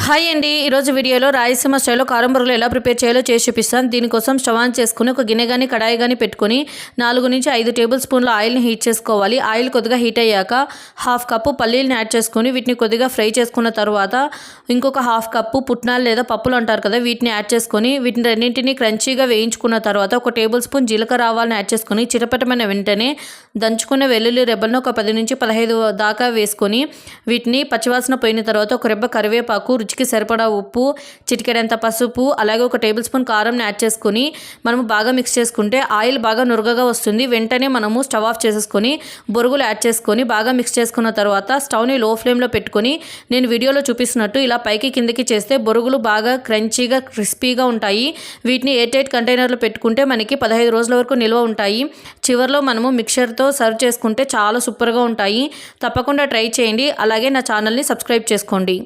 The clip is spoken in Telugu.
హాయ్ అండి, ఈరోజు వీడియోలో రాయలసీమ స్టైల్లో కారం బొరుగులు ఎలా ప్రిపేర్ చేయాలో చేసి చూపిస్తాను. దీనికోసం స్టవ్ ఆన్ చేసుకుని ఒక గిన్నె కానీ కడాయి కానీ పెట్టుకుని 4 నుంచి 5 టేబుల్ స్పూన్ల ఆయిల్ని హీట్ చేసుకోవాలి. ఆయిల్ కొద్దిగా హీట్ అయ్యాక హాఫ్ కప్పు పల్లీలను యాడ్ చేసుకుని వీటిని కొద్దిగా ఫ్రై చేసుకున్న తర్వాత ఇంకొక హాఫ్ కప్పు పుట్నాలు లేదా పప్పులు అంటారు కదా, వీటిని యాడ్ చేసుకొని వీటిని రెండింటిని క్రంచీగా వేయించుకున్న తర్వాత ఒక టేబుల్ స్పూన్ జీలకర్ర ఆవాలను యాడ్ చేసుకొని చిటపటమైన వెంటనే దంచుకున్న వెల్లుల్లి రెబ్బలను ఒక 10 నుంచి 15 దాకా వేసుకొని వీటిని పచ్చివాసన పోయిన తర్వాత ఒక రెబ్బ కరివేపాకు, రుచికి సరిపడా ఉప్పు, చిటికెడంత పసుపు, అలాగే ఒక టేబుల్ స్పూన్ కారం యాడ్ చేసుకుని మనము బాగా మిక్స్ చేసుకుంటే ఆయిల్ బాగా నురగగా వస్తుంది. వెంటనే మనము స్టవ్ ఆఫ్ చేసేసుకొని బొరుగులు యాడ్ చేసుకొని బాగా మిక్స్ చేసుకున్న తర్వాత స్టవ్ని లో ఫ్లేమ్లో పెట్టుకొని నేను వీడియోలో చూపిస్తున్నట్టు ఇలా పైకి కిందకి చేస్తే బొరుగులు బాగా క్రంచీగా క్రిస్పీగా ఉంటాయి. వీటిని ఎయిర్ టైట్ కంటైనర్లో పెట్టుకుంటే మనకి 15 రోజుల వరకు నిల్వ ఉంటాయి. చివరిలో మనము మిక్చర్తో సర్వ్ చేసుకుంటే చాలా సూపర్గా ఉంటాయి. తప్పకుండా ట్రై చేయండి. అలాగే నా ఛానల్ని సబ్స్క్రైబ్ చేసుకోండి.